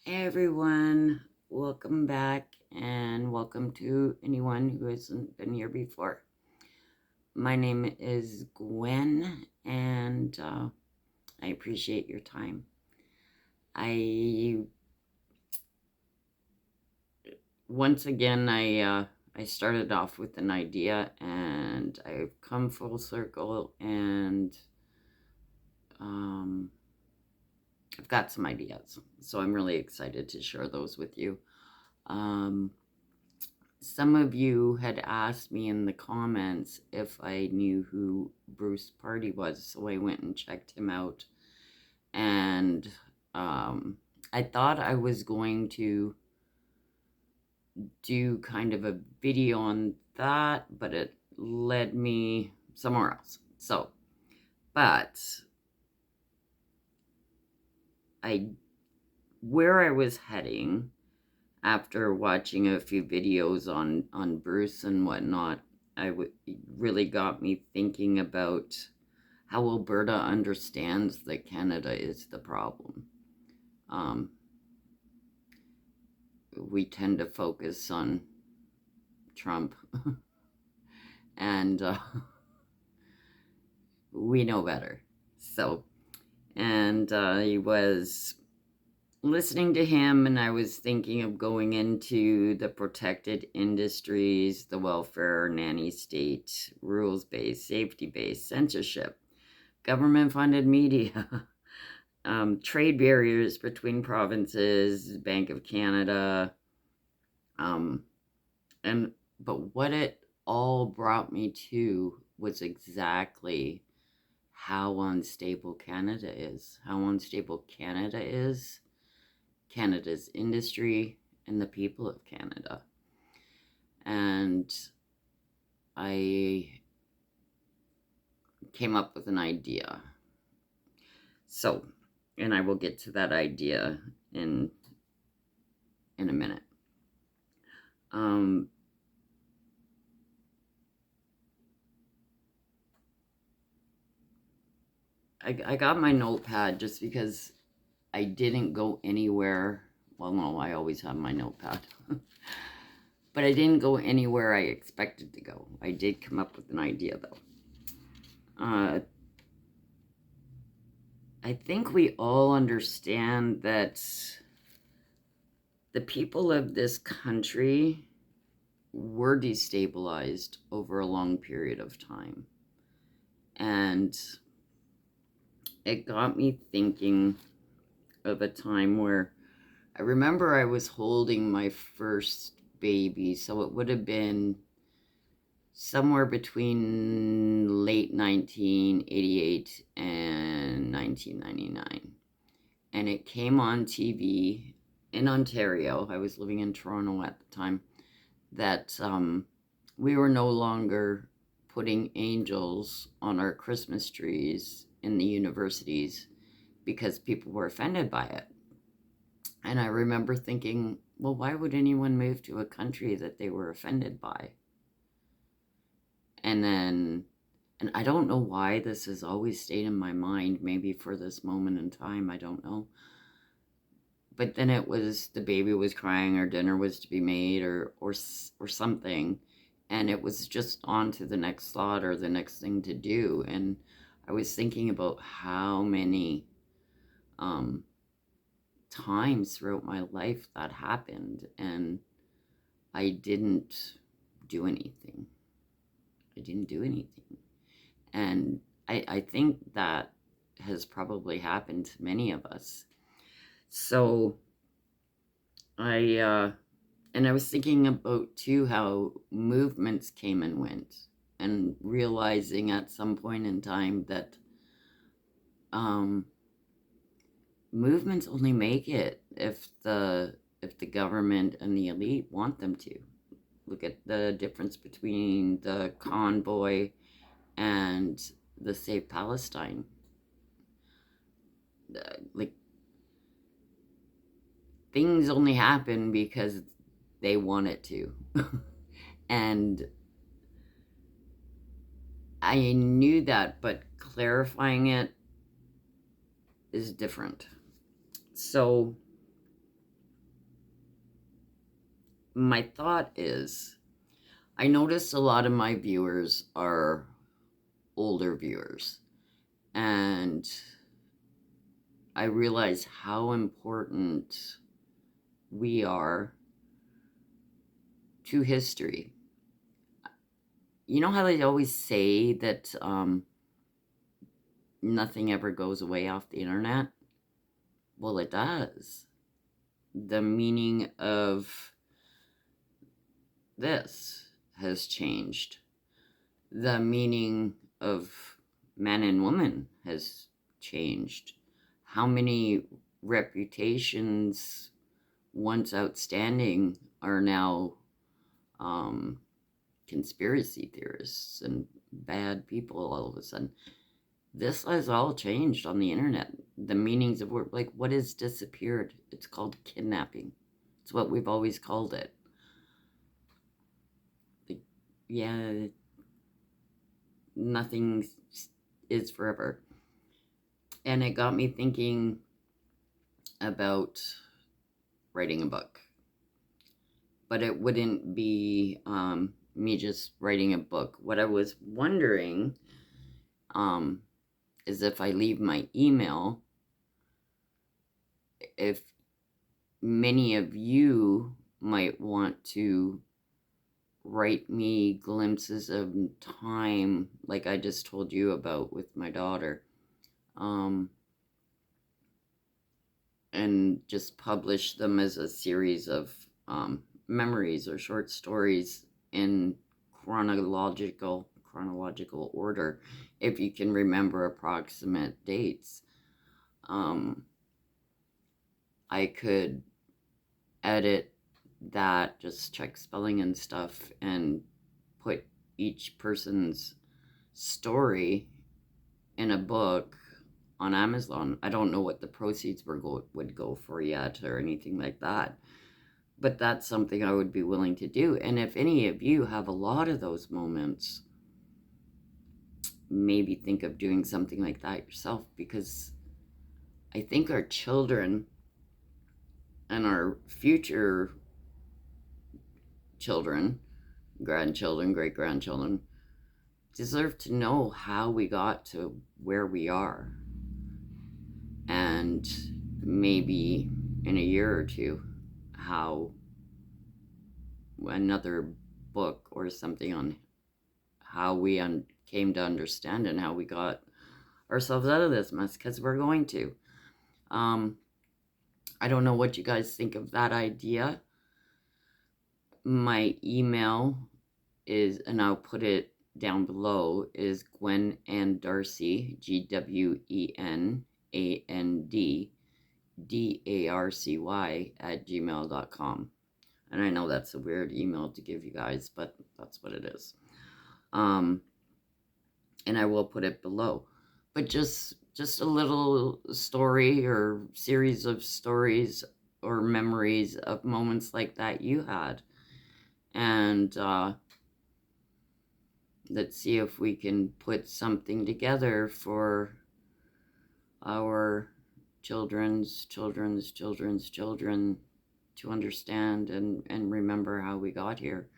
Hey everyone, welcome back and welcome to anyone who hasn't been here before. My name is Gwen and I appreciate your time. Once again, I started off with an idea and I've come full circle and um, I've got some ideas. So I'm really excited to share those with you. Some of you had asked me in the comments if I knew who Bruce Party was, so I went and checked him out. And I thought I was going to do kind of a video on that, but it led me somewhere else. But where I was heading after watching a few videos on Bruce and whatnot, really got me thinking about how Alberta understands that Canada is the problem. We tend to focus on Trump, and we know better. He was listening to him, and I was thinking of going into the protected industries, the welfare, nanny state, rules-based, safety-based, censorship, government-funded media, trade barriers between provinces, Bank of Canada, but what it all brought me to was exactly how unstable Canada is, Canada's industry, and the people of Canada. And I came up with an idea. And I will get to that idea in a minute. I got my notepad just because I didn't go anywhere. Well, no, I always have my notepad. But I didn't go anywhere I expected to go. I did come up with an idea, though. I think we all understand that the people of this country were destabilized over a long period of time. And it got me thinking of a time where I remember I was holding my first baby, so it would have been somewhere between late 1988 and 1999. And it came on TV in Ontario. I was living in Toronto at the time. That we were no longer putting angels on our Christmas trees in the universities because people were offended by it. And I remember thinking, well, why would anyone move to a country that they were offended by? And I don't know why this has always stayed in my mind, maybe for this moment in time, I don't know. But then it was the baby was crying or dinner was to be made or something. And it was just on to the next thought or the next thing to do. And I was thinking about how many times throughout my life that happened. And I didn't do anything. And I think that has probably happened to many of us. So I was thinking about too how movements came and went, and realizing at some point in time that movements only make it if the government and the elite want them to. Look at the difference between the convoy and the Save Palestine. Like, things only happen because they want it to. And I knew that, but clarifying it is different. So my thought is, I notice a lot of my viewers are older viewers, and I realize how important we are to history. You know how they always say that nothing ever goes away off the internet? Well, it does. The meaning of this has changed. The meaning of man and woman has changed. How many reputations once outstanding are now conspiracy theorists and bad people all of a sudden? This has all changed on the internet. The meanings of word, like what has disappeared? It's called kidnapping. It's what we've always called it. Like, yeah, nothing is forever. And it got me thinking about writing a book. But it wouldn't be me just writing a book. What I was wondering is if I leave my email, if many of you might want to write me glimpses of time, like I just told you about with my daughter, and just publish them as a series of memories or short stories in chronological order, if you can remember approximate dates. I could edit that, just check spelling and stuff, and put each person's story in a book on Amazon. I don't know what the proceeds would go for yet or anything like that, but that's something I would be willing to do. And if any of you have a lot of those moments, maybe think of doing something like that yourself, because I think our children and our future children, grandchildren, great-grandchildren, deserve to know how we got to where we are. And maybe in a year or two, how another book or something on how we came to understand and how we got ourselves out of this mess, because we're going to. I don't know what you guys think of that idea. My email is, and I'll put it down below, is gwenanddarcy, gwenanddarcy @gmail.com. And I know that's a weird email to give you guys, but that's what it is. And I will put it below. But just a little story or series of stories or memories of moments like that you had. And let's see if we can put something together for our children's children to understand and remember how we got here.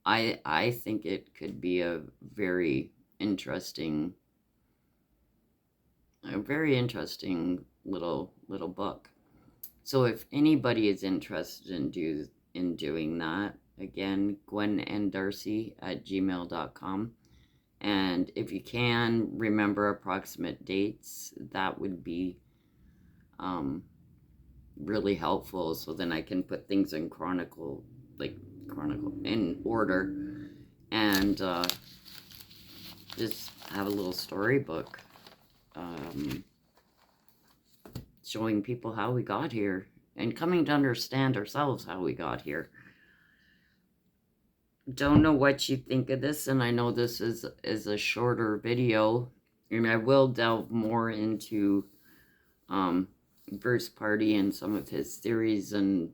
I think it could be a very interesting little book. So if anybody is interested in doing that, again, gwenanddarcy @gmail.com. And if you can remember approximate dates, that would be really helpful. So then I can put things in chronicle in order, and just have a little storybook showing people how we got here and coming to understand ourselves how we got here. Don't know what you think of this, and I know this is a shorter video, and I will delve more into Bruce Party and some of his theories and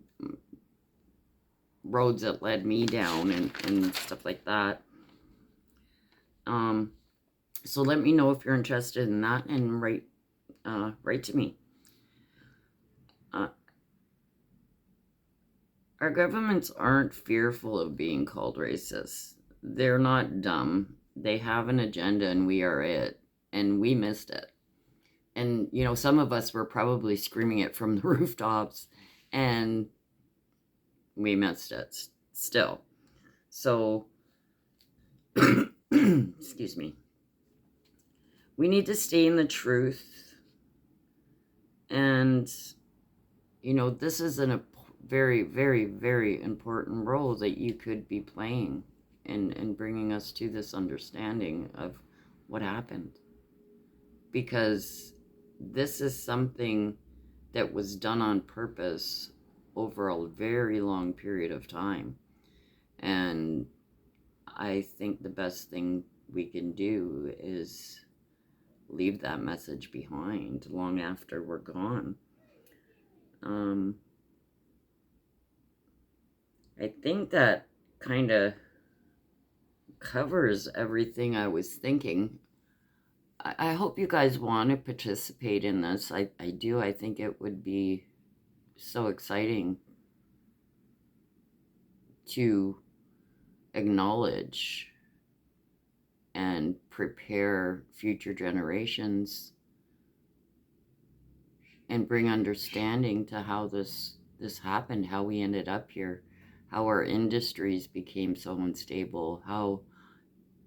roads that led me down and stuff like that. So let me know if you're interested in that, and write to me. Our governments aren't fearful of being called racist. They're not dumb. They have an agenda and we are it. And we missed it. And, you know, some of us were probably screaming it from the rooftops and we missed it still. So, excuse me. We need to stay in the truth. And, you know, this is a very, very, very important role that you could be playing in bringing us to this understanding of what happened. Because this is something that was done on purpose over a very long period of time. And I think the best thing we can do is leave that message behind long after we're gone. I think that kind of covers everything I was thinking. I hope you guys want to participate in this. I do. I think it would be so exciting to acknowledge and prepare future generations and bring understanding to how this happened, how we ended up here, how our industries became so unstable, how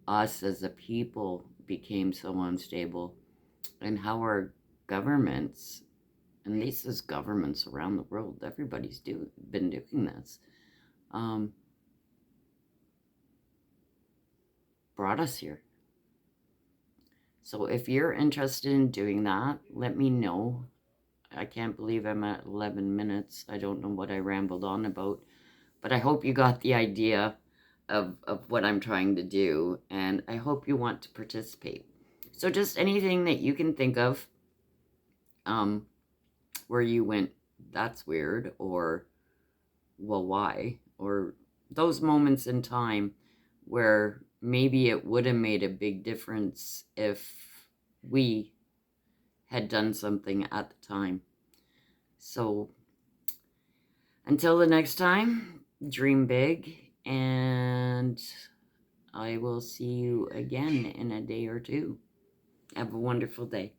us as a people became so unstable, and how our governments, and this is governments around the world, everybody's been doing this, brought us here. So if you're interested in doing that, let me know. I can't believe I'm at 11 minutes. I don't know what I rambled on about, but I hope you got the idea of what I'm trying to do, and I hope you want to participate. So just anything that you can think of where you went, that's weird, or, well, why? Or those moments in time where maybe it would have made a big difference if we had done something at the time. So until the next time, dream big, and I will see you again in a day or two. Have a wonderful day.